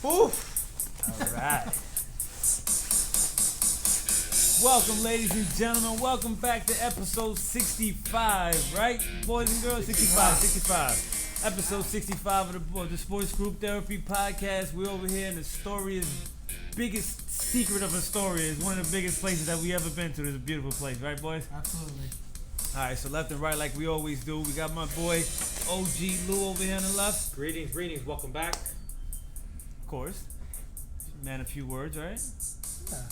All right. Welcome, ladies and gentlemen. Welcome back to episode 65, right? Boys and girls, 65. Episode 65 of the Sports Group Therapy Podcast. We're over here in Astoria's biggest secret of Astoria. It's one of the biggest places that we ever been to. It's a beautiful place, right, boys? Absolutely. All right, so left and right like we always do. We got my boy OG Lou over here on the left. Greetings. Welcome back. Of course. Man, a few words, right? Yeah.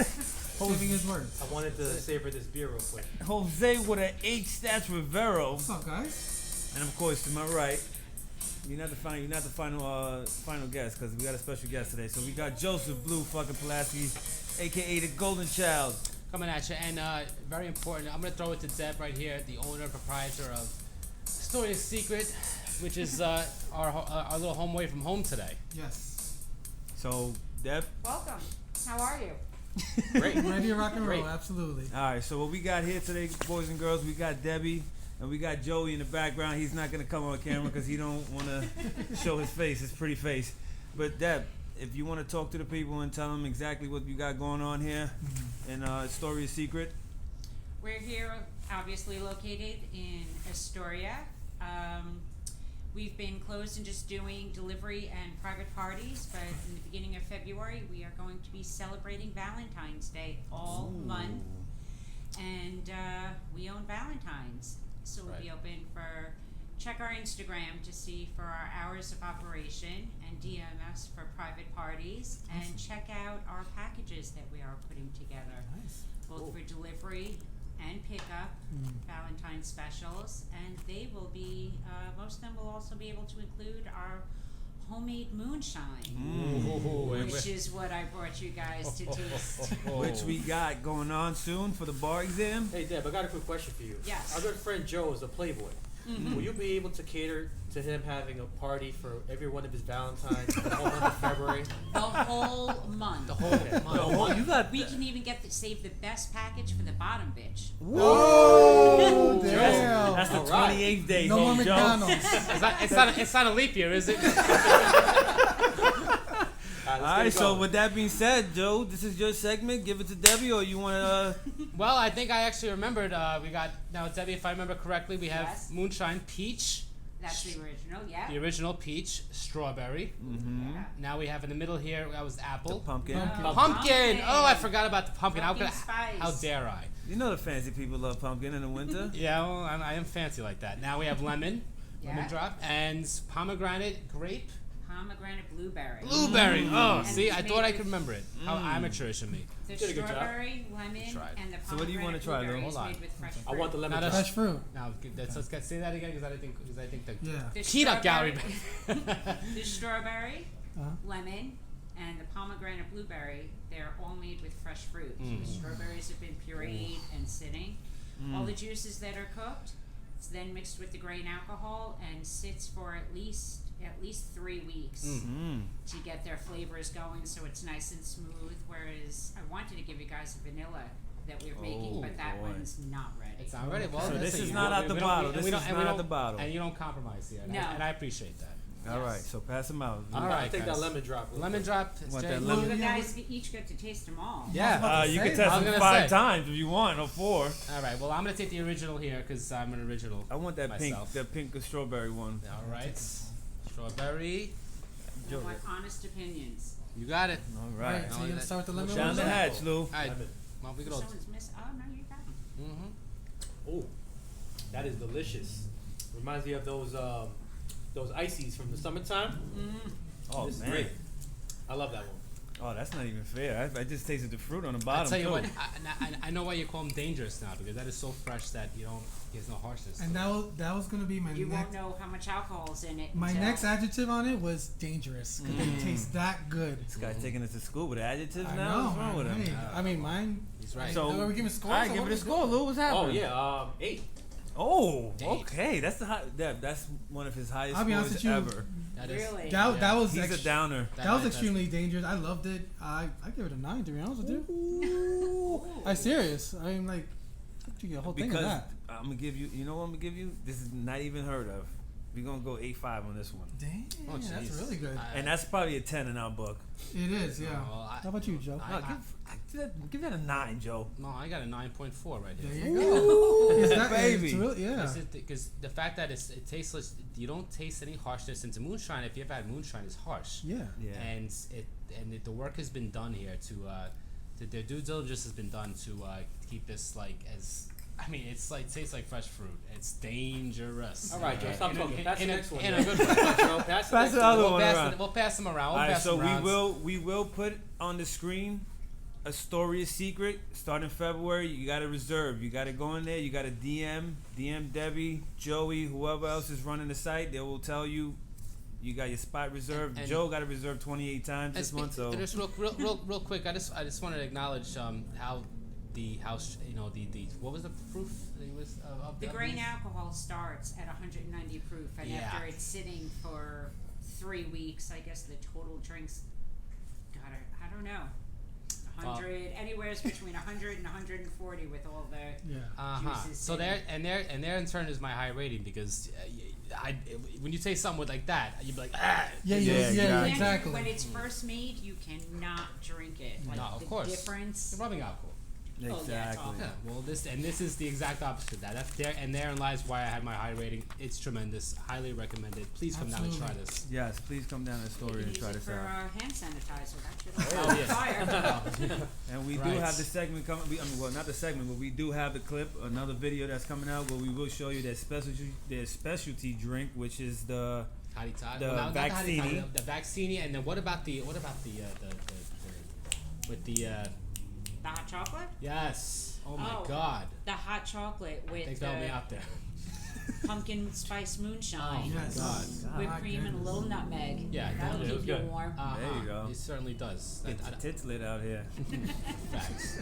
Saving his words. I wanted to savor this beer real quick. Jose with an H stats Rivero. What's up, guys? And of course, to my right, you're not the final guest because we got a special guest today. So we got Joseph Blue fucking Pulaski, aka the Golden Child. Coming at you, and very important, I'm going to throw it to Deb right here, the owner and proprietor of Astoria's Secret, which is our little home away from home today. Yes. So, Deb? Welcome. How are you? Great. Ready to rock and roll, Great. absolutely. All right, so what we got here today, boys and girls, we got Debbie, and we got Joey in the background. He's not going to come on camera because he don't want to show his face, his pretty face. But, Deb, if you want to talk to the people and tell them exactly what you got going on here in Astoria's Secret. We're here, obviously located in Astoria. We've been closed and just doing delivery and private parties, but in the beginning of February, we are going to be celebrating Valentine's Day all month. And we own Valentine's, so we'll be open for... Check our Instagram to see for our hours of operation and DM us for private parties, and check out our packages that we are putting together, both for delivery and pickup, Valentine's specials, and they will be, most of them will also be able to include our homemade moonshine, which is what I brought you guys to taste. Which we got going on soon for the bar exam. Hey, Deb, I got a quick question for you. Yes. Our good friend Joe is a playboy. Will you be able to cater to him having a party for every one of his Valentines the whole month of February? The whole month. The whole month. You got We can even save the best package for the bottom bitch. Whoa! Damn. That's the All right. 28th day. No more home, Joe. McDonald's. It's not a leap year, is it? All right, so with that being said, Joe, this is your segment. Give it to Debbie, or you want to... Well, I think I actually remembered. We got, now Debbie, if I remember correctly, we have Yes. Moonshine Peach. That's the original, yeah. The original peach, strawberry. Yeah. Now we have in the middle here, that was apple. Pumpkin. Pumpkin! Oh, I forgot about the pumpkin. Pumpkin spice. How dare I? You know the fancy people love pumpkin in the winter. Yeah, well, I am fancy like that. Now we have lemon, lemon Yeah. drop, and pomegranate, grape, Pomegranate blueberry. blueberry. Oh, And see, it's I made thought I with- could remember it. How amateurish of me. The did a good job. strawberry, lemon, Try it. and the pomegranate So what do you wanna try, blueberry Lou? is Hold on. made with fresh fruit. I want the lemon Not drop. a- Fresh fruit. Now, let's say that again because I think the Yeah. The peanut gallery. strawberry- the strawberry, Uh-huh. lemon, and the pomegranate blueberry, they're all made with fresh fruit. So Mm. the strawberries have been pureed and sitting. All the juices that are cooked, it's then mixed with the grain alcohol and sits for at least 3 weeks to get their flavors going, so it's nice and smooth. Whereas I wanted to give you guys a vanilla that we're making, but that boy. one's not ready. It's not ready. Well, So this listen, is you not know, out the we don't- bottle. and This we don't- is and we not out don't- the bottle. And you don't compromise here. No. And I appreciate that. All right, so pass them out. All I'll right, take guys. that lemon drop. real Lemon quick. drop. Want Jay. that Well, lemon? you guys each get to taste them all. Yeah. You can I test was them gonna 5 say. times if you want, or 4. All right. Well, I'm gonna take the original here because I'm an original. I want that myself. pink strawberry one. All right. Strawberry. I want honest opinions. You got it. All Right, right. so you're going to start with the lemon Down one? the hatch, Lou. All right. Lemon. Well, we could all. Someone's missing. Oh no, you got them. Mm-hmm. Oh, that is delicious. Reminds me of those ices from the summertime. Oh, This is man. great. I love that one. Oh, that's not even fair. I just tasted the fruit on the bottom, I'll tell you too. what. I know why you call them dangerous now because that is so fresh that there's no harshness. And that was going to be my You won't next... know how much alcohol's in it. My until- next adjective on it was dangerous because they taste that good. This guy's taking us to school with adjectives I now? know. What's wrong with him? Hey, I mean, mine... He's right. So, Are we giving scores? all right, or give what it a is it? score, Lou. What's happening? Oh yeah, 8. Oh, Date. okay. That's that's one of his highest I'll be honest scores with you. ever. That is- Really? That was He's a downer. That was extremely dangerous. I loved it. I give it a 9 to be honest with you. I'm serious. I mean, like, you get a whole thing of Because that. I'm gonna give you. You know what I'm gonna give you? This is not even heard of. We're gonna go 8.5 on this one, Damn, Oh, that's jeez. really good. and that's probably a 10 in our book. It is, yeah. Well, How about you, Joe? No, give that a 9, Joe. No, I got a 9.4 right There here. you go. Is that, baby. It's really, yeah. Because the fact that it tasteless, you don't taste any harshness. Into moonshine, if you've had moonshine, it's harsh. Yeah. Yeah. And the work has been done here their due diligence has been done to keep this like as. I mean, it's like tastes like fresh fruit. It's dangerous. All right, Joe, stop talking. Pass the next one. In Joe. a good way. Joe, pass the Pass next the one. other one around. We'll pass them around. All right, so around. we will put on the screen Astoria secret starting February. You got to reserve. You got to go in there. You got to DM Debbie, Joey, whoever else is running the site. They will tell you. You got your spot reserved. And Joe got to reserve 28 times this month. So just real quick, I just wanted to acknowledge how the house, the what was the proof? It was of The that grain piece? alcohol starts at 190 proof, and Yeah. after it's sitting for 3 weeks, I guess the total drinks, I don't know, 100, anywhere between 100 and 140 with all the Yeah. juices. So sitting. there in turn is my high rating because when you taste something with like that, you'd be like, ah. Yeah, Yeah, yeah, exactly. exactly. When it's first made, you cannot drink it. Like No, of the course. difference. It's rubbing alcohol. Oh, yeah, it's exactly. awful. Yeah, well, this is the exact opposite of that. That's there, and therein lies why I had my high rating. It's tremendous, highly recommended. Please come down and try Absolutely. this. Yes, please come down to You Astoria can and use try it this for out. hand sanitizer. That should Oh, yes. fire. And we do Right. have the segment coming. Well, not the segment, but we do have the clip, another video that's coming out where we will show you their specialty drink, which is the Hottie Toddy. The Not the Hottie Toddy, Vaccini. the Vaccini, and then what about the with the The hot chocolate? yes. Oh my Oh. God. The hot chocolate They with got me the out there. pumpkin spice moonshine, Oh, Yes. God. whipped My cream, and a goodness. little nutmeg. Yeah, That'll it was keep you good. warm. There you go. It certainly does. get your tits lit out here. Facts.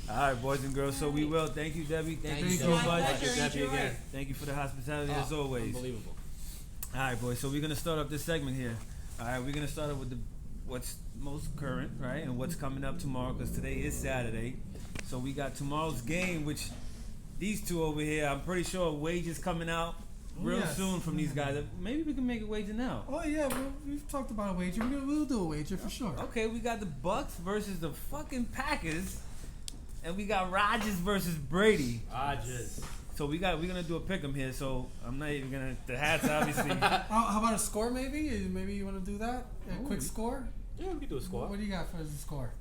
All right, boys and girls. So we will. Thank you, Debbie. Thank you you, so My much. pleasure. Debbie Enjoy. again. Thank you for the hospitality as Oh, always. Unbelievable. All right, boys. So we're gonna start up this segment here. All right, we're gonna start up with what's most current, right, and what's coming up tomorrow, because today is Saturday. So we got tomorrow's game, which these two over here, I'm pretty sure wages coming out real Yes. soon from these guys. Maybe we can make a wager now. Oh yeah, we've talked about a wager. We'll do a wager for sure. Okay, we got the Bucks versus the fucking Packers, and we got Rodgers versus Brady. Rodgers. So we're gonna do a pick'em here. So I'm not even gonna. The hats obviously. How about a score maybe? Maybe you want to do that? A quick score? Yeah, we can do a score. What do you got for the score?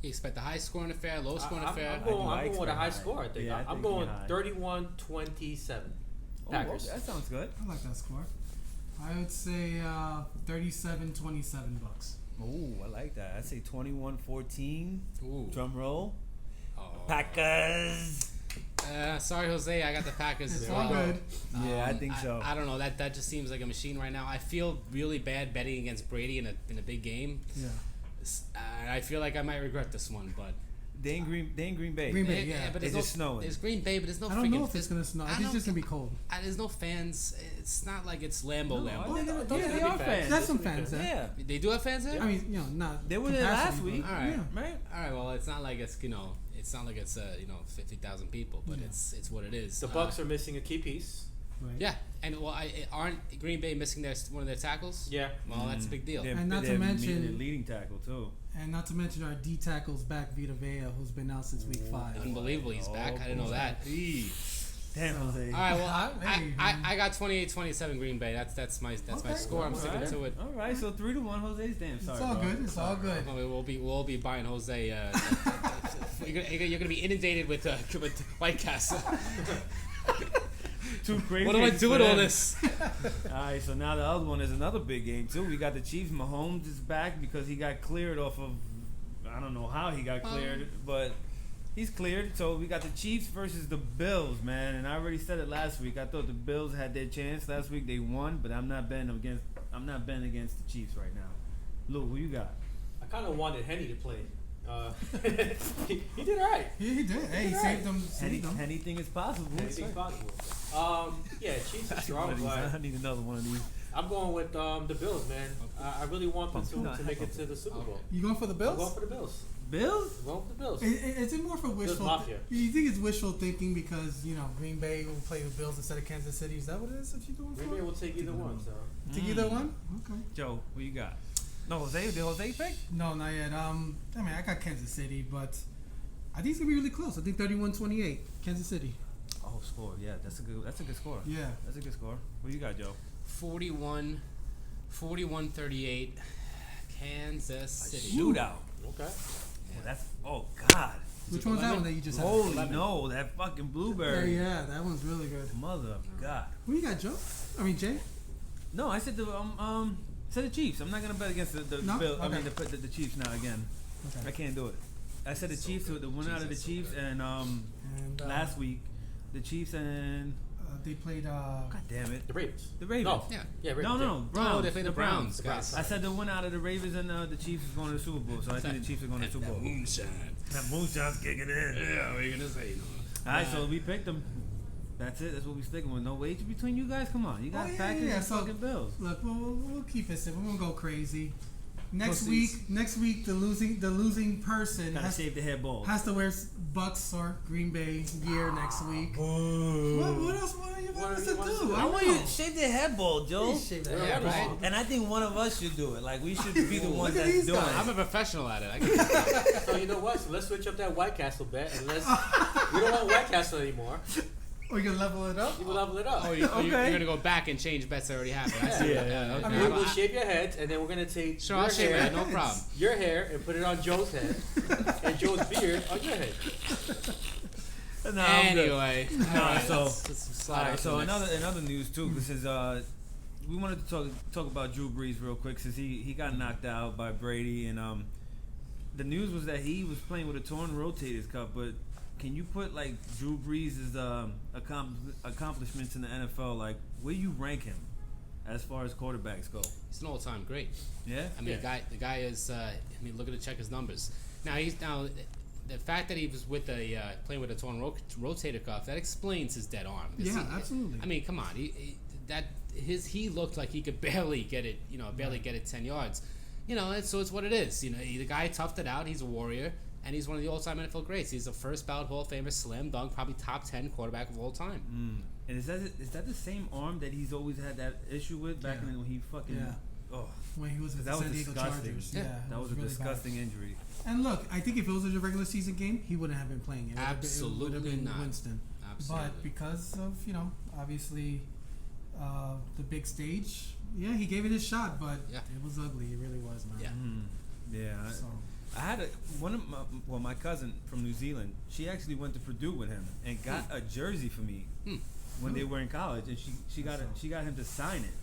You expect a high score in affair, low score in affair. I'm going with a expect high high. score, I think. Yeah, I I'm think going high. 31-27. Oh, Packers. that sounds good. I like that score. I would say 37-27 bucks. Oh, I like that. I'd say 21-14. Ooh. Drum roll. Oh. Packers. Sorry, Jose. I got the Packers. It's as all well. good. Yeah, I think so. I don't know. That just seems like a machine right now. I feel really bad betting against Brady in a big game. Yeah. And I feel like I might regret this one, but They in Green Bay. Green Bay. Yeah. but It's there's just no, snowing. There's Green Bay, but there's no. I don't know freaking if it's gonna snow. I I think it's don't just gonna be cold. There's no fans. It's not like it's Lambeau. No, Lambeau. I think Yeah, they they are be fans. fans. That's some This will be fans good. there. Yeah. They do have fans there. I mean, not. They were there capacity, last week. but- All right. Yeah. Right? All right. Well, it's not like it's it's not like it's 50,000 people, but Yeah. it's what it is. The Bucks are missing a key piece. Right. Yeah, and aren't Green Bay missing one of their tackles? Yeah. Well, that's a big deal. They're- And not to they're mention- meeting their leading tackle too. And not to mention our D tackles back, Vita Vea, who's been out since week 5. Unbelievable, he's back. I didn't know that. Damn, Jose. All right, well, Hey, I got 28-27 Green Bay. That's my Okay. score. I'm All sticking right. to it. All right, so 3-1. Jose's damn It's sorry. all bro. good. It's all good. We'll be buying Jose. You're gonna be inundated with White Castle. Too crazy. What do I do with all this? All right, so now the other one is another big game too. We got the Chiefs. Mahomes is back because he got cleared off of. I don't know how he got cleared, but he's cleared. So we got the Chiefs versus the Bills, man. And I already said it last week. I thought the Bills had their chance last week. They won, but I'm not betting against the Chiefs right now. Lou, who you got? I kind of wanted Henny to play. He did all right. He did. Hey, he saved them. Anything is possible. Anything's possible. Yeah, Chiefs are strong, but I need another one of these. I'm going with the Bills, man. I really want them to make it to the Super Bowl. You going for the I'm Bills? going for the Bills. Bills? I'm going for the Bills. Is it more for wishful? Mafia. You think it's wishful thinking because Green Bay will play the Bills instead of Kansas City? Is that what it is? If you're going Green for? Bay will take either one. So Take either one? Okay. Joe, what you got? No, Jose. Did Jose pick? No, not yet. I got Kansas City, but I think it's gonna be really close. I think 31-28, Kansas City. Oh, score. Yeah, that's a good score. Yeah. That's a good score. What you got, Joe? 41-38, Kansas City. Shootout. okay. Oh God. Which one's that one that you just had? Holy no, that fucking blueberry. Yeah, that one's really good. Mother of God. Who you got, Joe? Jay? No, I said the Chiefs. I'm not gonna bet against the No? Bills. I Okay. mean the Chiefs now again. Okay. I can't do it. I said the Chiefs, the winner out of the Chiefs, and And last week the Chiefs and they played. God damn it, The Ravens. the Ravens. No. Yeah. Yeah, Ravens. No, Browns. Oh, they played the Browns, guys. I said the winner out of the Ravens and the Chiefs is going to the Super Bowl, so I think the Chiefs are going to the Super Bowl. Moonshine. That Moonshine's kicking in. Yeah, what are you gonna say? All right, so we picked them. That's it. That's what we sticking with. No wager between you guys. Come on, you guys Packers and So, fucking Bills. Look, we'll keep it simple. We're gonna go crazy. Next Proceeds. week, the losing person Gotta shave the head bald. has to wear Bucks or Green Bay gear next week. Boo. What else? What do you want us to What do you want us do? to do? I want you to shave their head bald, Joe. Yeah, right. And I think one of us should do it. Like we should be the ones Look at that's these doing guys. I'm it. a professional at it. I can So you know what? So let's switch up that White Castle bet, and we don't want White Castle anymore. Or you gonna level it up? You will level it up. you're Okay. gonna go back and change bets that already happened. I see Yeah, that. yeah, okay. I We mean, will shave your heads, and then we're gonna take Sure, your I'll shave hair, it. No problem. your hair, and put it on Joe's head, and Joe's beard on your head. No, I'm good. Anyway, so- let's slide Alright, on to so the next. another news too. This is we wanted to talk about Drew Brees real quick since he got knocked out by Brady, and the news was that he was playing with a torn rotator cuff. But can you put like Drew Brees' accomplishments in the NFL? Like where you rank him as far as quarterbacks go? He's an all-time great. Yeah. I mean, Yeah. the guy is. Look at check his numbers. Now the fact that he was with playing with a torn rotator cuff that explains his dead arm. 'Cause Yeah, absolutely. I mean, come on, he looked like he could barely get it. Barely get it 10 yards. So it's what it is. The guy toughed it out. He's a warrior, and he's one of the all-time NFL greats. He's a first ballot Hall of Famer, slam dunk, probably top 10 quarterback of all time. And is that the same arm that he's always had that issue with back Yeah. in when he fucking Yeah. oh When he was with that the was San Diego disgusting. Chargers. Yeah. Yeah, that was a really disgusting injury. bad. And look, I think if it was a regular season game, he wouldn't have been playing. It would have Absolutely been not. Winston. Absolutely. But because of obviously the big stage, yeah, he gave it his shot, but Yeah. it was ugly. It really was, man. Yeah. Yeah. So I had my cousin from New Zealand. She actually went to Purdue with him and got a jersey for me when they were in college, and she got him to sign it.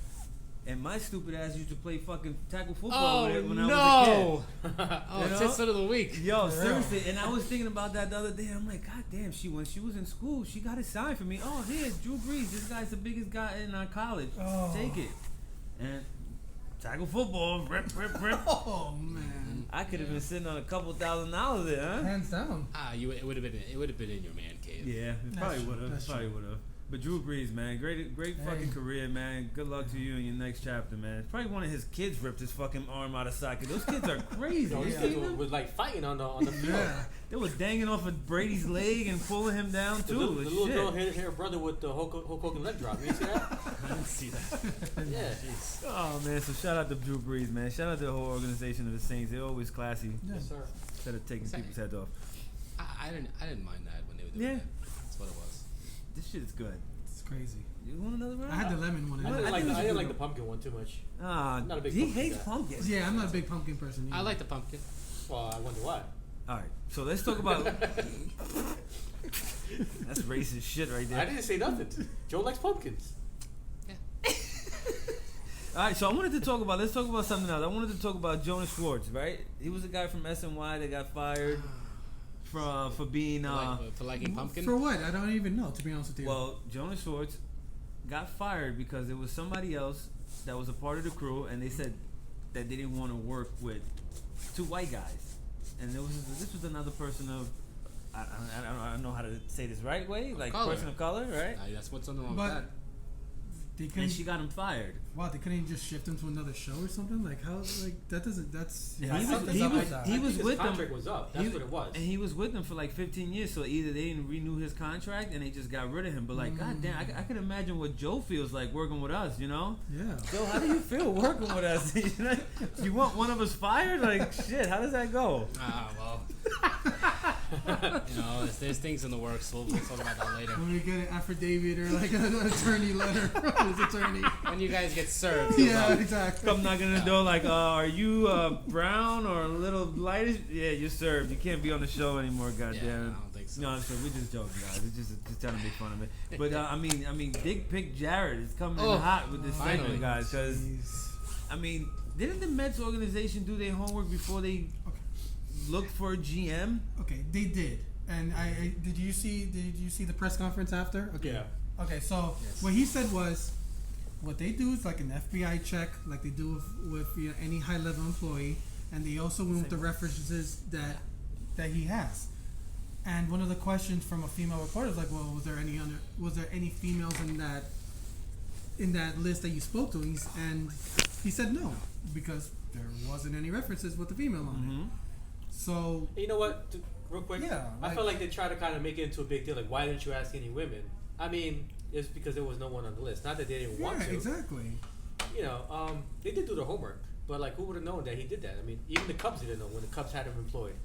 And my stupid ass used to play fucking tackle football with it when I was a kid. Oh, You know? tits of the week. Yo, seriously, and I was thinking about that the other day. I'm like, God damn, when she was in school, she got it signed for me. Oh, here's Drew Brees. This guy's the biggest guy in our college. Oh. Take it. And tackle football, rip. oh man, I could have been sitting on a couple $1,000 there, huh? hands down. It would have been in your man cave. Yeah, it That's probably true. would have. That's Probably true. would have. But Drew Brees, man, great fucking career, man. Good luck to you in your next chapter, man. Probably one of his kids ripped his fucking arm out of socket. Those kids are crazy. These You kids seen them? was like fighting on the field. Yeah. They was dangling off of Brady's leg and pulling him down The too. little, It's the little shit. girl hit her brother with the Hulk Hogan leg drop. You see that? I didn't see that. Yeah. Oh man, so shout out to Drew Brees, man. Shout out to the whole organization of the Saints. They're always classy. Yes, sir. Instead of taking people's heads off. I didn't mind that when they were doing Yeah. that. That's what it was. This shit is good. It's crazy. You want another round? I had the lemon one. I I didn't think like it was I a didn't good like the one. pumpkin one too much. Ah, Not a big he pumpkin hates guy. pumpkins. Yeah, I'm not a big pumpkin person either. I like the pumpkin. Well, I wonder why. All right, so let's talk about. That's racist shit right I there. didn't say nothing. Joe likes pumpkins. All right, so I wanted to talk about. Let's talk about something else. I wanted to talk about Jonas Schwartz, right? He was a guy from SNY that got fired for being. For liking pumpkin. For what? I don't even know, to be honest with you. Well, Jonas Schwartz got fired because there was somebody else that was a part of the crew, and they said that they didn't want to work with two white guys, and this was another person of. I don't know how to say this right way, like color. person of color, right? That's what's on the wrong But- with that. They couldn't. and she got him fired. Wow, they couldn't just shift him to another show or something? Like how? Like that doesn't. That's. Yeah, that's he was- something he up was- with that. he I was think his with them. contract was up. That's He- what it was. And he was with them for like 15 years, so either they didn't renew his contract and they just got rid of him. But like, goddamn, I can imagine what Joe feels like working with us. You know, Yeah. Joe, how do you feel working with us? You want one of us fired? Like, shit, how does that go? Well, there's things in the works. We'll talk about that later. When we get an affidavit or like an attorney letter from his attorney. When you guys get served. you'll Yeah, know. exactly. Come knocking on the door like, are you brown or a little lightish? Yeah, you're served. You can't be on the show anymore, Yeah, goddamn. I don't think so. No, I'm sorry, we're just joking, guys. It's just trying to make fun of it. But I mean, Dick Pick Jared is coming in Oh, hot with this finally. segment, guys. Because Jeez. I mean, didn't the Mets organization do their homework before they looked for a GM? Okay, they did. And I did you see the press conference after? Okay. Yeah. Okay, so Yes. what he said was, what they do is like an FBI check, like they do with any high level employee, and they also went with the references that he has. And one of the questions from a female reporter is like, well, was there any females in that list that you spoke to? And he said no, because there wasn't any references with the female on Mm-hmm. it. So You know what? Real quick. Yeah, I like- feel like they try to kind of make it into a big deal. Like, why didn't you ask any women? I mean, it's because there was no one on the list. Not that they didn't want yeah, to. exactly. You know, they did do their homework. But like, who would have known that he did that? I mean, even the Cubs didn't know when the Cubs had him employed.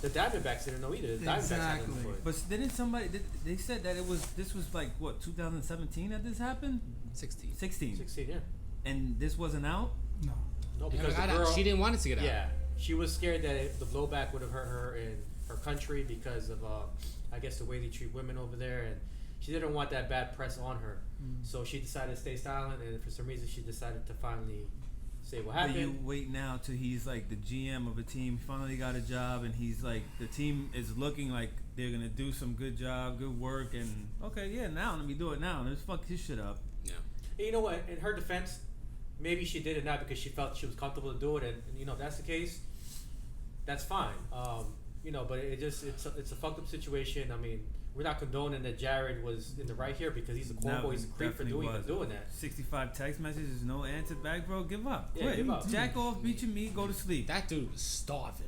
The Diamondbacks didn't know either. The Diamondbacks had him Exactly. employed. But didn't somebody? They said that this was like what 2017 that this happened? 16. 16. 16, yeah. And this wasn't out. No. No, Yeah, because got the out. girl. She didn't want it to get out. Yeah, she was scared that the blowback would have hurt her in her country because of, I guess, the way they treat women over there, and she didn't want that bad press on her. So she decided to stay silent, and for some reason, she decided to finally say what But you happened. wait now till he's like the GM of a team. Finally got a job, and he's like the team is looking like they're gonna do some good job, good work, and okay, yeah, now let me do it now. Let's fuck his shit up. Yeah. And you know what? In her defense, maybe she did it not because she felt she was comfortable to do it, and you know if that's the case, that's fine. You know, but it's a fucked up situation. I mean, we're not condoning that Jared was in the right here because he's a cornball, he's a creep for definitely doing that. 65 text messages, no answer back, bro. Give up. Yeah, Quit. give up. Jack off, beat your meat, go to sleep. That dude was starving.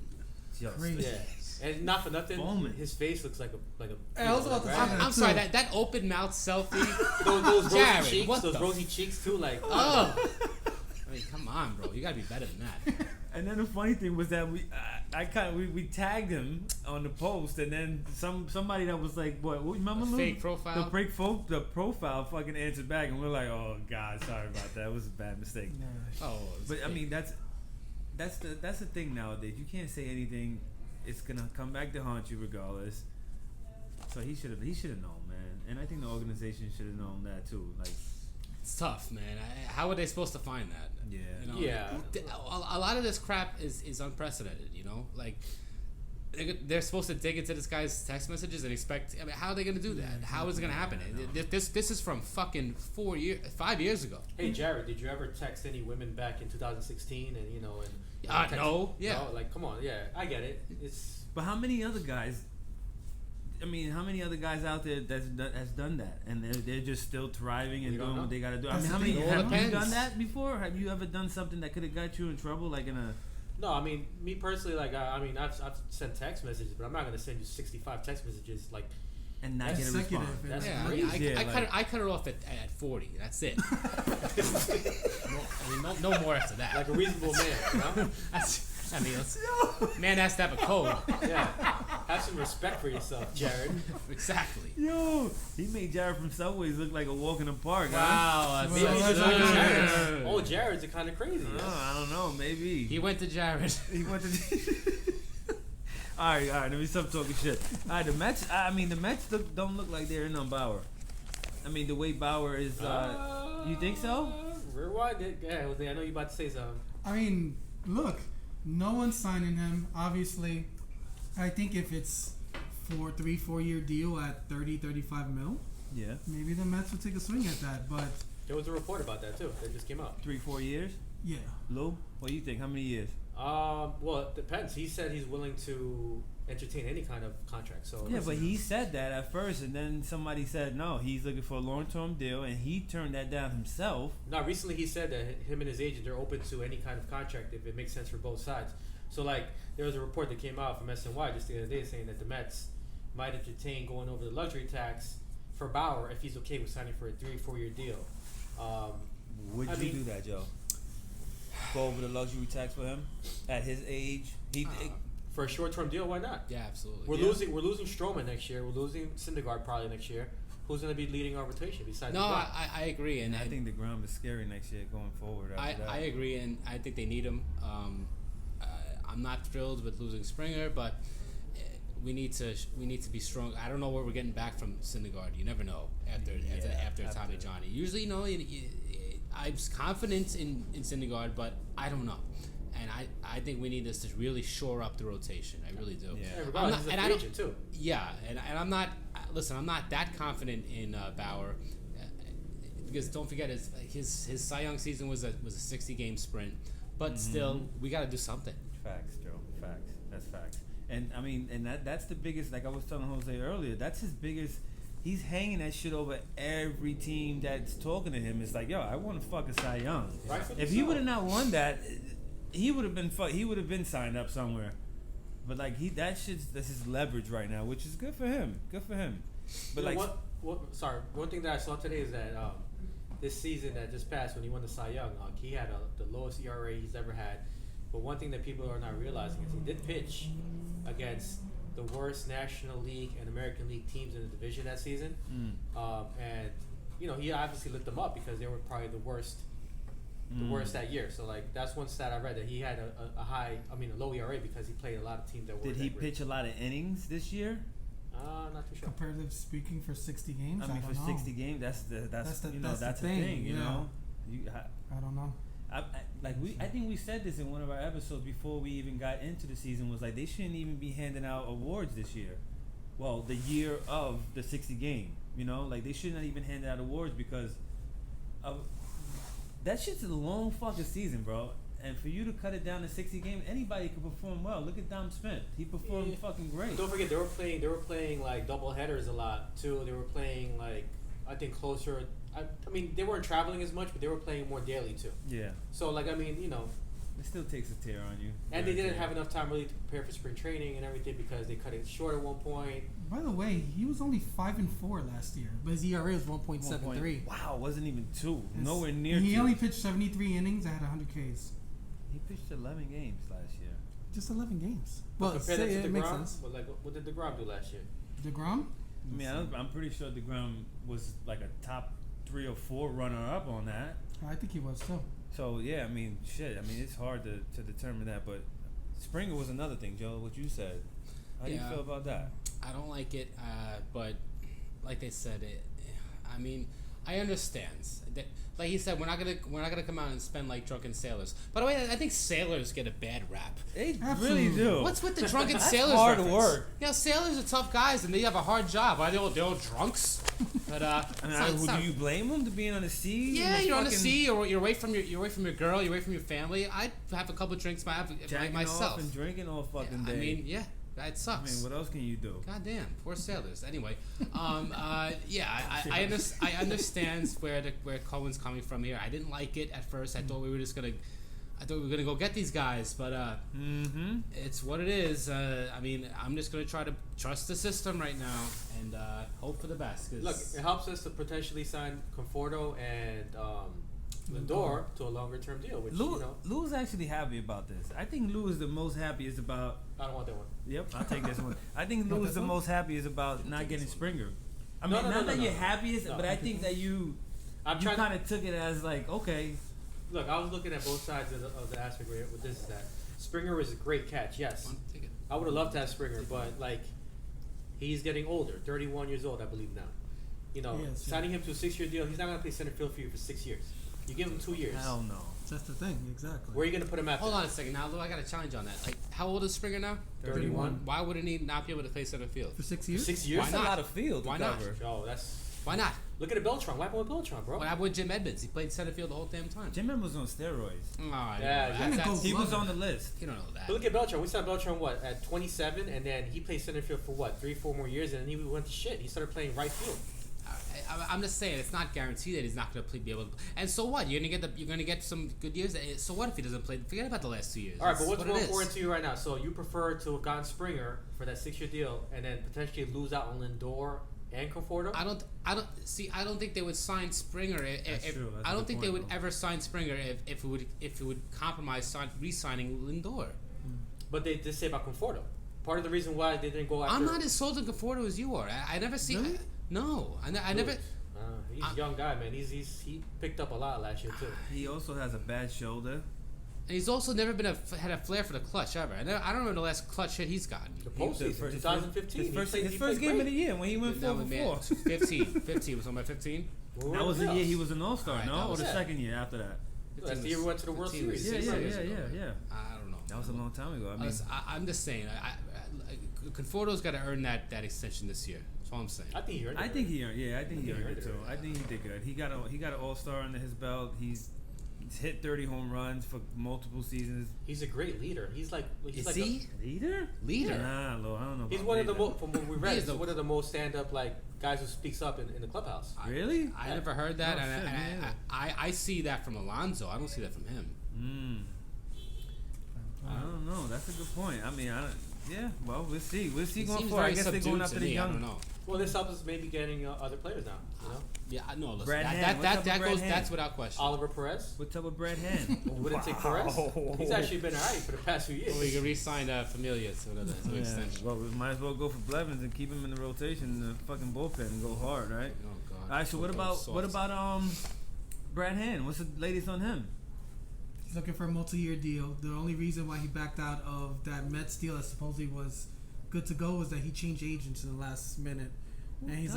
Yo, Crazy. Yeah, and not for nothing, Foaming. his face looks like a. I was about to say right? that. I'm sorry, that open mouth selfie. Those rosy Jared, cheeks, what those the rosy cheeks too, like. Oh. I mean, come on, bro. You gotta be better than that. And then the funny thing was that we tagged him on the post, and then somebody that was like, what remember A Lou? fake profile? The profile fucking answered back, and we're like, oh god, sorry about that. It was a bad mistake. Oh, But I mean, that's the thing nowadays. You can't say anything. It's gonna come back to haunt you regardless. So he should have known, man. And I think the organization should have known that too. Like, it's tough, man. How are they supposed to find that? yeah. You know, Yeah. A lot of this crap is unprecedented. You know, like they're supposed to dig into this guy's text messages and expect. I mean, how are they gonna do that? How is it gonna happen? This is from fucking 5 years ago. Hey Jared, did you ever text any women back in 2016? And you know, and no, yeah. No, like come on, yeah, I get it. It's But how many other guys? I mean, how many other guys out there has done that, and they're just still thriving and We don't doing know. what they got to do? I That's mean, how the many thing. It all have you depends. done that before? Have you ever done something that could have got you in trouble, like in a? no, I mean, me personally, like I mean, I've sent text messages, but I'm not gonna send you 65 text messages. Like, And not That's get a consecutive, response. yeah. That's Yeah, crazy. Yeah, I cut it off at 40. That's it. No more after that. like a reasonable man, you know? Man has to have a code. Yeah, have some respect for yourself, Jared. Exactly. Yo, he made Jared from Subways look like a walk in the park. Huh? Wow. Maybe Well, it's that's all good. Jared's. All Jared's are kind of crazy. Oh, Yeah? I don't know. Maybe He went to Jared. he went to. All right. Let me stop talking shit. All right, the Mets. I mean, the Mets don't look like they're in on Bauer. I mean, the way Bauer is. You think so? Rewind it. Yeah, Jose, I know you about to say something. I mean, look, no one's signing him. Obviously, I think if it's 4 year deal at 35 mil, Yeah. maybe the Mets would take a swing at that. But There was a report about that too. That just came out. 3-4 years. Yeah. Lou, what do you think? How many years? Well, it depends. He said he's willing to entertain any kind of contract. So Yeah, but he said that at first, and then somebody said no, he's looking for a long-term deal, and he turned that down himself. No, recently he said that him and his agent are open to any kind of contract if it makes sense for both sides. So like there was a report that came out from SNY just the other day saying that the Mets might entertain going over the luxury tax for Bauer if he's okay with signing for a 3-4 year deal. Would you do that, Joe? Go over the luxury tax for him at his age? For a short-term deal, why not? Yeah, absolutely. We're losing Stroman next year. We're losing Syndergaard probably next year. Who's going to be leading our rotation besides? No, DeGrom? I agree, and I think the ground is scary next year going forward. After that. I agree, and I think they need him. I'm not thrilled with losing Springer, but we need to be strong. I don't know what we're getting back from Syndergaard. You never know after Tommy Johnny. Usually, I'm confident in Syndergaard, but I don't know. And I think we need this to really shore up the rotation. I really do. Yeah, regardless, he's a free agent too. Yeah, and I'm not. Listen, I'm not that confident in Bauer because don't forget his Cy Young season was a 60-game sprint, but still we got to do something. Facts, Joe. Facts. That's facts. And I mean, and that's the biggest. Like I was telling Jose earlier, that's his biggest. He's hanging that shit over every team that's talking to him. It's like, yo, I want to fuck a Cy Young. Right, if he would have not won that, he would have been he would have been signed up somewhere. But like that's his leverage right now, which is good for him. Good for him. But one thing that I saw today is that this season that just passed when he won the Cy Young, he had the lowest ERA he's ever had. But one thing that people are not realizing is he did pitch against the worst National League and American League teams in the division that season. And he obviously lit them up because they were probably the worst that year. So like that's one stat I read that he had a low ERA because he played a lot of teams that were. Did he pitch a lot of innings this year? Not too sure. Comparative speaking, for 60 games, I mean, for 60 games, that's the thing. You know, I don't know. I think we said this in one of our episodes before we even got into the season, was like they shouldn't even be handing out awards this year. Well, the year of the 60 game, like they should not even hand out awards because of that shit's a long fucking season, bro. And for you to cut it down to 60 games, anybody could perform well. Look at Dom Smith; he performed fucking great. Don't forget they were playing like double headers a lot too. They were playing like I think closer. I mean, they weren't traveling as much, but they were playing more daily too. Yeah. So like it still takes a tear on you. And they didn't have enough time really to prepare for spring training and everything because they cut it short at one point. By the way, he was only 5-4 last year, but his ERA was 1.73. Wow, wasn't even 2. Nowhere near. He 2. only pitched 73 innings and had 100 Ks. He pitched 11 games last year. Just 11 games. Well, compare that to it makes DeGrom. sense. What did DeGrom do last year? DeGrom? I mean, I'm pretty sure DeGrom was like a top 3 or 4 runner-up on that. I think he was too. So yeah, I mean, shit. I mean, it's hard to determine that, but Springer was another thing, Joe. What you said. How do you feel about that? I don't like it, but like they said, I mean, I understand that. Like he said, we're not gonna come out and spend like drunken sailors. By the way, I think sailors get a bad rap. They really do. What's with the drunken That's sailors? hard to reference? work. Sailors are tough guys and they have a hard job. They're all drunks. But do you blame them to being on the sea? Yeah, you're on the sea. You're away from your girl. You're away from your family. I'd have a couple drinks myself. Off and drinking all fucking day. I mean, yeah. It sucks. I mean, what else can you do? God damn, poor sailors. Anyway, I understand where Cohen's coming from here. I didn't like it at first. I thought we were gonna go get these guys, but it's what it is. I mean, I'm just gonna try to trust the system right now and hope for the best. Look, it helps us to potentially sign Conforto and Lindor to a longer term deal. Which Lou's actually happy about this. I think Lou is the most happiest about. I don't want that one. Yep, I'll take this one. I think Lou is the most happiest about not getting Springer. I mean, not that you're happiest, but I think that you kind of took it as like, okay. Look, I was looking at both sides of the aspect where this is that. Springer was a great catch, yes. I would have loved to have Springer, but like, he's getting older, 31 years old, I believe now. Signing him to a 6-year deal, he's not going to play center field for you for 6 years. You give him 2 years. Hell no. That's the thing, exactly. Where are you going to put him after? Hold on a second. Now, Lou, I got a challenge on that. Like, how old is Springer now? 31. Why wouldn't he not be able to play center field? For 6 years? 6 years? That's a lot of field to cover. Oh, Why not? Look at Beltran. What happened with Beltran, bro? What happened with Jim Edmonds? He played center field the whole damn time. Jim Edmonds was on steroids. He was on the list. You don't know that. But look at Beltran. We saw Beltran at 27, and then he played center field for 3-4 more years, and then he went to shit. He started playing right field. I'm just saying it's not guaranteed that he's not going to be able to. And so what? You're gonna get some good years. So what if he doesn't play? Forget about the last 2 years. All right, but what's more important to you right now? So you prefer to have gotten Springer for that 6-year deal, and then potentially lose out on Lindor and Conforto? I don't think they would sign Springer. I don't think they would ever sign Springer if it would compromise re-signing Lindor. But they did say about Conforto. Part of the reason why they didn't go after. I'm not as sold on Conforto as you are. I never see. Really? No, I never. He's a young guy, man. He picked up a lot last year too. He also has a bad shoulder. And he's also never had a flair for the clutch ever. I don't remember the last clutch hit he's gotten. The postseason, 2015. His first game of the year when he went 4-4. 15 was on my 15. That was the year he was an All-Star, Alright, no? Or the it. second year after that? That's the year we went to the World 15 was Series. Yeah. I don't know. That was a long time ago. I mean, I'm just saying. Conforto's got to earn that extension this year. That's all I'm saying. I think he earned it. I think he earned it too. I think he did good. He got an All-Star under his belt. He's hit 30 home runs for multiple seasons. He's a great leader. He's like Leader? Nah, Lo, I don't know. He's about one of leader. the most. From what we read, he's one of the most stand-up guys who speaks up in the clubhouse. Really? I never heard that, No, and shit, I see that from Alonso. I don't see that from him. I don't know. That's a good point. I mean, well, we'll see. We'll see He going seems forward. I very guess they're subdued going to after the me. I don't young. know. Well, this helps us maybe getting other players now. You know, Yeah, no. Listen, Brad Hand. What's up with Brad Hand? That's without question. Oliver Perez. What's up with Brad Hand? Would it take Perez? He's actually been alright for the past few years. Well, we can re-sign Familia to another extension. Well, we might as well go for Blevins and keep him in the rotation, in the fucking bullpen, and go hard, right? Oh God. All right. So what about Brad Hand? What's the latest on him? He's looking for a multi-year deal. The only reason why he backed out of that Mets deal that supposedly was good to go was that he changed agents in the last minute. And he's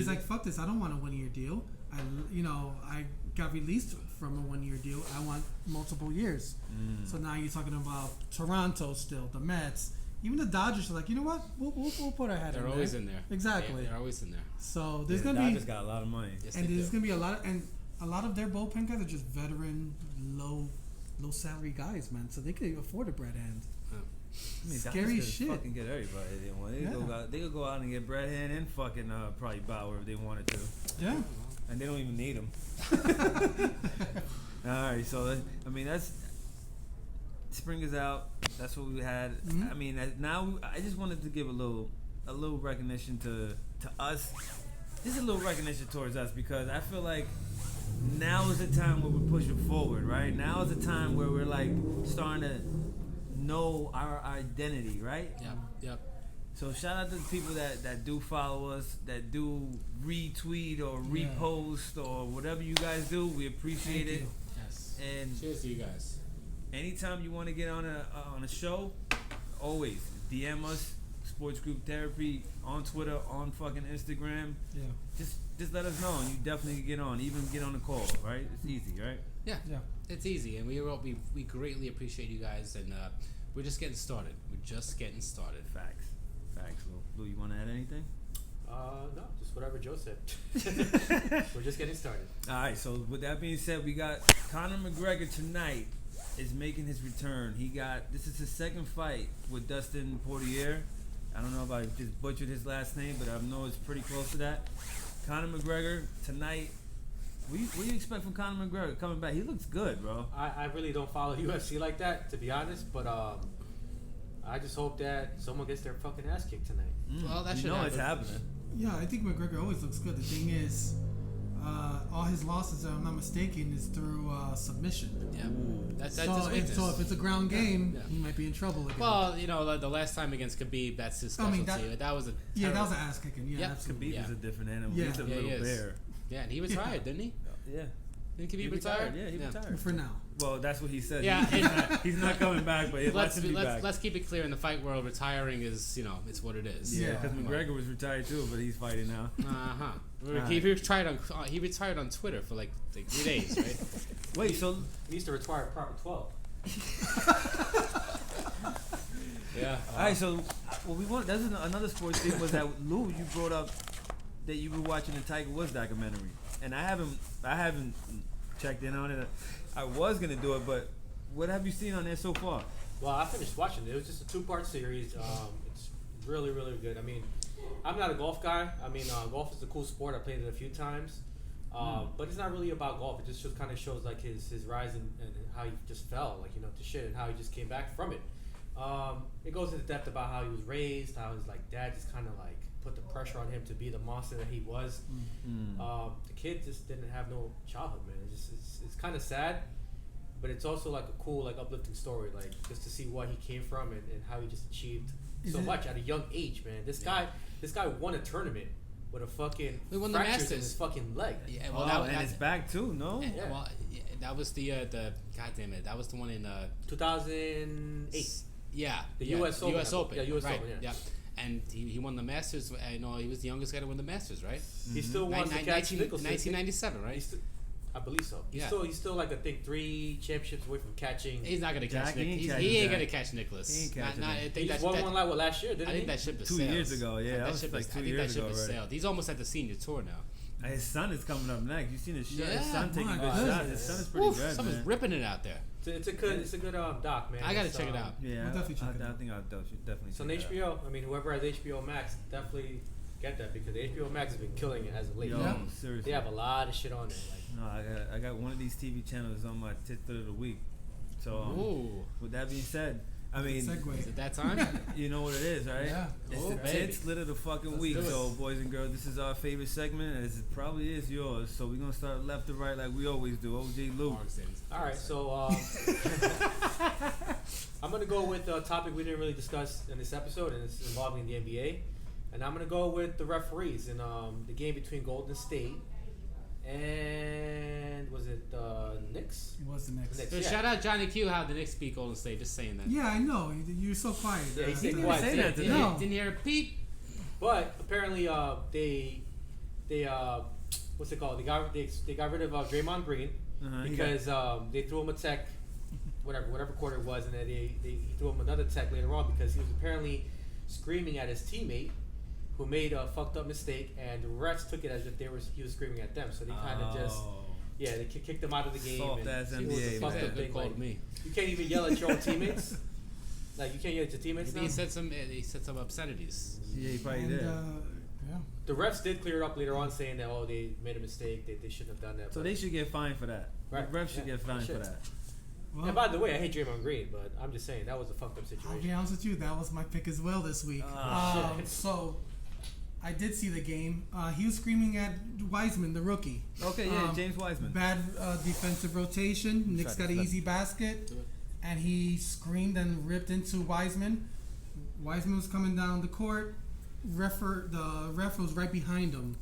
like, fuck this. I don't want a 1-year deal. I got released from a 1-year deal. I want multiple years. So now you're talking about Toronto still, the Mets, even the Dodgers are like, you know what? We'll put our head in there. They're always in there. Exactly. They're always in there. So there's The gonna be Dodgers got a lot of money. Yes, and they there's do. gonna be a lot of their bullpen guys are just veteran, low salary guys, man. So they could afford a Brad Hand. I mean, Scary Dodgers could shit. Fucking get everybody they want. They could go out and get Brad Hand and fucking probably Bauer if they wanted to. Yeah. And they don't even need him. All right, so that's Springer's out. That's what we had. Mm-hmm. I mean, now I just wanted to give a little recognition to us. Just a little recognition towards us because I feel like now is the time where we're pushing forward, right? Now is the time where we're like starting to know our identity, right? Yep. So shout out to the people that do follow us, that do retweet or repost or whatever you guys do. We appreciate Thank it. you. Yes. And Cheers to you guys. anytime you want to get on a show, always DM us, Sports Group Therapy, on Twitter, on fucking Instagram. Yeah. Just let us know, and you definitely can get on. Even get on the call, right? It's easy, right? Yeah. It's easy, and we greatly appreciate you guys, and we're just getting started. Facts. Lou, you want to add anything? No, just whatever Joe said. We're just getting started. All right. So with that being said, we got Conor McGregor tonight is making his return. This is his second fight with Dustin Poirier. I don't know if I just butchered his last name, but I know it's pretty close to that. Conor McGregor tonight. What do you expect from Conor McGregor coming back? He looks good, bro. I really don't follow UFC like that, to be honest, but I just hope that someone gets their fucking ass kicked tonight. Well, that should it's happen. happening. Yeah, I think McGregor always looks good. The thing is, all his losses, if I'm not mistaken, is through submission. Yeah. That's his So weakness. if it's a ground game, Yeah. he might be in trouble again. Well, the last time against Khabib, that's his I mean, specialty. that was a that terrible- was an ass kicking. Yeah, Yep. absolutely. Khabib is a different animal. Yeah. He's a Yeah, he little is. bear. Yeah, and he retired, didn't he? Yeah. Didn't Khabib He retire? Yeah, he retired. For now. Well, that's what he said. Yeah, he's not coming back, but let's keep it clear in the fight world. Retiring is it's what it is. Yeah, Yeah. because McGregor was retired too, but he's fighting now. He retired on Twitter for like 3 days, right? Wait, so He needs to retire at proper 12. Yeah. all right, so what we want. That's another sports thing was that Lou, you brought up that you were watching the Tiger Woods documentary, and I haven't checked in on it. I was gonna do it, but what have you seen on there so far? Well, I finished watching it. It was just a 2-part series. It's really, really good. I mean, I'm not a golf guy. I mean, golf is a cool sport. I played it a few times. But it's not really about golf. It just kind of shows like his rise and how he just fell, like, you know, to shit, and how he just came back from it. It goes into depth about how he was raised, how his like dad just kind of like put the pressure on him to be the monster that he was. The kid just didn't have no childhood, man. It's kind of sad, but it's also like a cool, like uplifting story, like just to see what he came from and how he just achieved so much at a young age, man. This guy won a tournament with a fucking We won the fractures Masters. in his fucking leg. Yeah, Oh, well, and it's back too, no? Yeah. Well, yeah, that was the goddamn it. That was the one in 2008. Yeah, The yeah, US Open. US Open. Yeah, US right, Open, yeah. And he won the Masters. You know, he was the youngest guy to win the Masters, right? He still wants to catch Nicholson. 1997, right? I believe so. Yeah. He's still like I think 3 championships away from catching. He's not gonna catch Jack, he Nick. ain't He catching ain't Jack. gonna catch Nicholas. He ain't catching I him. think He that's just won one like last year, didn't I he? think that ship is 2 sailed. years ago, yeah, that was ship like is- 2 I think years that ship ago is already. sailed. He's almost at the senior tour now. His son is coming up next. You seen his, his Yeah, son taking my good goodness. shots. His son is pretty Oof, good, someone's man. ripping it out there. It's a good doc, man. I gotta It's, check it out. Yeah, We'll definitely check it I out. think I'll definitely. So on check it out. HBO, I mean, whoever has HBO Max, definitely get that because HBO Max has been killing it as of late. Yo, Yeah. seriously. They have a lot of shit on there. Like, No, I got one of these TV channels on my tit of the week. So Ooh, with that being said, I mean, is Segue. it that time? you know what it is, right? Yeah. It's Oh, the baby. tits lit of the fucking Let's week. do it. So boys and girls, this is our favorite segment, and this probably is yours. So we're gonna start left to right like we always do. OJ Luke. all right, so I'm gonna go with a topic we didn't really discuss in this episode, and it's involving the NBA. And I'm gonna go with the referees in the game between Golden State and was it Knicks? It was the next. Knicks. So Yeah. shout out Johnny Q how the Knicks beat Golden State. Just saying that. Yeah, I know. You're so quiet. Yeah, he He said didn't quiet. say that today. No. Didn't hear a peep. But apparently, they what's it called? They got rid of Draymond Green He because they threw him a tech, whatever quarter it was, and then he threw him another tech later on because he was apparently screaming at his teammate who made a fucked up mistake, and the refs took it as if he was screaming at them. So they kind of just they kicked him out of the game. Soft and ass it was a NBA, fucked man. up thing. Called Like, me. you can't even yell at your own teammates. Like you can't yell at your teammates. Maybe Now? he said some obscenities. Yeah, he probably And, did. yeah. The refs did clear it up later on, saying that they made a mistake. They shouldn't have done that. So but- they should get fined for that. Right. The refs should Yeah, get fined they for should. that. Well, And by the way, I hate Draymond Green, but I'm just saying that was a fucked up I'll be situation. honest with you, that was my pick as well this week. shit. So, I did see the game. He was screaming at Wiseman, the rookie. Okay, yeah, James Wiseman. Bad defensive rotation. Knicks Tried got to an flip. easy basket. Do it. And he screamed and ripped into Wiseman. Wiseman was coming down the court. The ref was right behind him.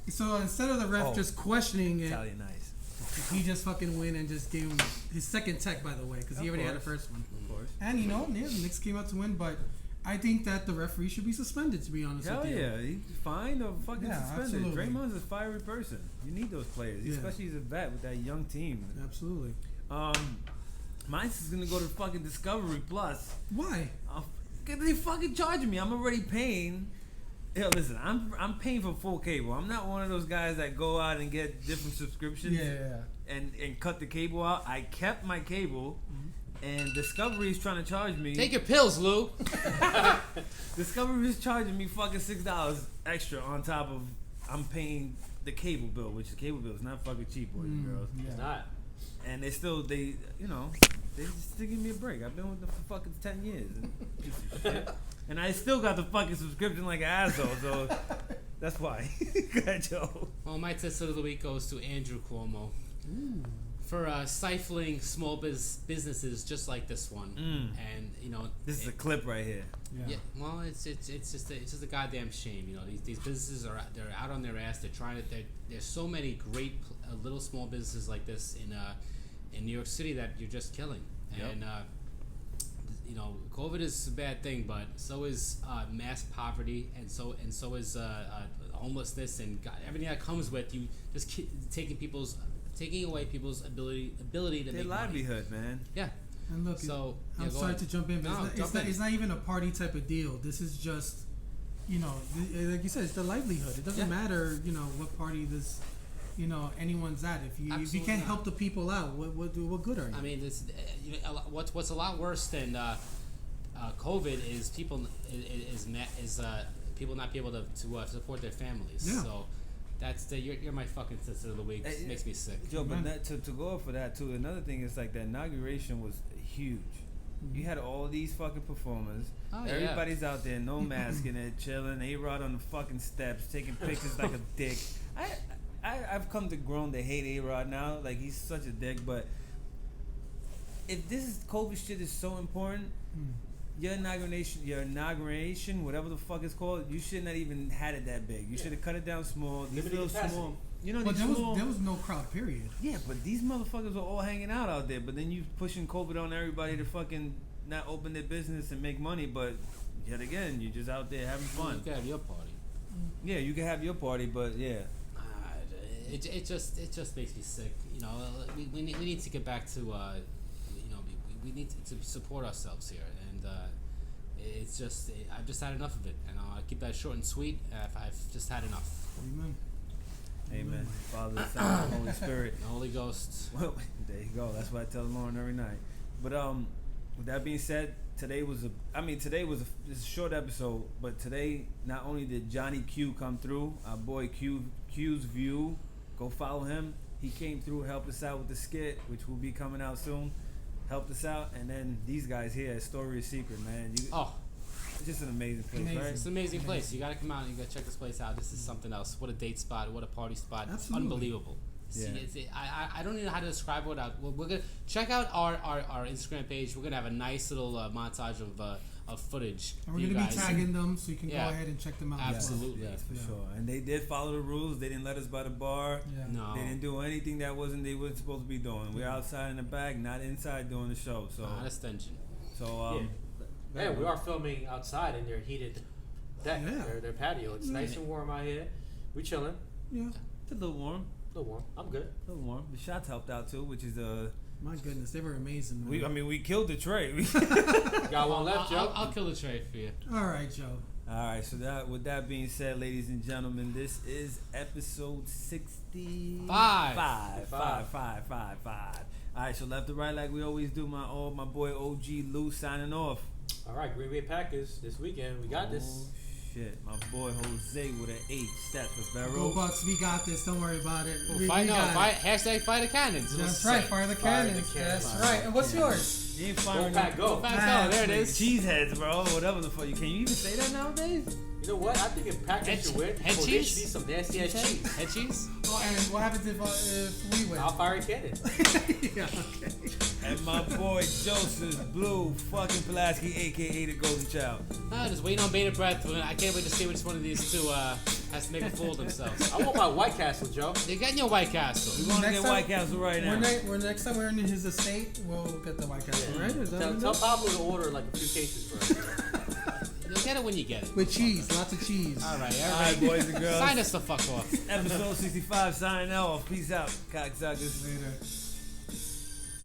So instead of the ref Oh. just questioning it, Italian nice. he just fucking went and just gave him his second tech, by the way, because he Of already had the course. first one. Of course. And the Knicks came out to win, but I think that the referee should be suspended. To be honest Hell with you. yeah, he's fined or fucking Yeah, suspended. absolutely. Draymond's a fiery person. You need those players, Yeah. especially as a vet with that young team. Absolutely. Mine's is gonna go to fucking Discovery Plus. Why? Cause they fucking charging me. I'm already paying. Yo, listen, I'm paying for full cable. I'm not one of those guys that go out and get different subscriptions Yeah. and cut the cable out. I kept my cable, and Discovery is trying to charge me. Take your pills, Lou. Discovery is charging me fucking $6 extra on top of I'm paying the cable bill, which the cable bill is not fucking cheap, boys and girls. It's Yeah. not. And they still they just give me a break. I've been with them for fucking 10 years. And I still got the fucking subscription like an asshole, so that's why. Go ahead, Joe. Well, my test of the week goes to Andrew Cuomo for stifling small businesses just like this one. And This is a clip right here. yeah. Well, it's just a goddamn shame. These businesses they're out on their ass. They're trying to. There's so many great little small businesses like this in New York City that you're just killing. Yep. And COVID is a bad thing, but so is mass poverty, and so is homelessness, and everything that comes with you just taking away people's ability to Their make money. livelihood, man. Yeah. And look, So I'm go sorry ahead. to jump in, but No, it's jump not, in. it's not even a party type of deal. This is just like you said, it's the livelihood. It doesn't matter, what party this, anyone's at. If you Absolutely can't not. help the people out, what good are you? I mean, this, what's a lot worse than COVID is people people not be able to support their families. Yeah. So that's you're my fucking sister of the week. It makes me sick. Joe, but to go up for that too, another thing is like the inauguration was huge. You had all these fucking performers. Oh, yeah. Everybody's out there, no mask in it, chilling. A-Rod on the fucking steps, taking pictures like a dick. I've come to grown to hate A-Rod now. Like, he's such a dick. But if this is COVID shit is so important, your inauguration, whatever the fuck it's called, you shouldn't have even had it that big. You should have cut it down small. These Limited little capacity. small. You know, But these small. there was no crowd, period. Yeah, but these motherfuckers are all hanging out out there. But then you pushing COVID on everybody to fucking not open their business and make money. But yet again, you're just out there having You fun. can have your party. Yeah, you can have your party, but yeah. It just makes me sick. We need to get back to we need to support ourselves here, and it's just I've just had enough of it, and I'll keep that short and sweet. I've just had enough. Amen. Amen. Father, Son, and Holy Spirit. The Holy Ghost. Well, there you go. That's what I tell Lauren every night. But with that being said, today was a short episode, but today not only did Johnny Q come through, our boy Q's View, go follow him. He came through, helped us out with the skit, which will be coming out soon. Helped us out, and then these guys here at Astoria Secret, man. It's just an amazing place, Amazing. right? It's an amazing place. You gotta come out and you gotta check this place out. This is something else. What a date spot. What a party spot. Absolutely. Unbelievable. Yeah. I don't even know how to describe what we're gonna check out our Instagram page. We're gonna have a nice little montage of footage. And we're for you going to be guys. tagging them so you can Yeah. go ahead and check them out. Absolutely. Yes, for Yeah. sure. And they did follow the rules. They didn't let us by the bar. Yeah. No. They didn't do anything they weren't supposed to be doing. We're outside in the back, not inside doing the show. So, Not extension. Man, we are filming outside in their heated deck, Yeah. their patio. It's nice and warm out here. We chilling. Yeah. It's a little warm. A little warm. I'm good. A little warm. The shots helped out too, which is My goodness, they were amazing. Man. we killed the tray. Got one left, Joe. I'll kill the tray for you. All right, Joe. All right. So with that being said, ladies and gentlemen, this is episode 65. Five. All right. So left to right, like we always do. My boy OG Lou signing off. All right, Green Bay Packers this weekend. We got this. Shit, my boy Jose with an 8 stats for Go Barrow. Bucks, we got this. Don't worry about it. We Fight got it. hashtag fight the cannons. That's right. Fire the cannons. That's right. And what's yours? You ain't Go firing Pack, go. There it is. cheeseheads, bro. Whatever the fuck. Can you even say that nowadays? You know what? I think if Packers should win, Head there cheese? should be some nasty ass cheese. Head cheese? Oh, and what happens if we win? I'll fire a cannon. Yeah, okay. And my boy Joseph Blue fucking Pulaski, aka the Golden Child. Just waiting on bated breath. I can't wait to see which one of these two has to make a fool of themselves. I want my White Castle, Joe. They're getting your White Castle. We're gonna Next get time- White Castle right now. Next time we're in his estate, we'll get the White Castle, right? Is that Tell what it is? Pablo to order like a few cases for us. You'll get it when you get it. With cheese, lots of cheese. All right, All right, boys and girls. Sign us the fuck off. Episode 65 signing off. Peace out, cocksuckers. Later.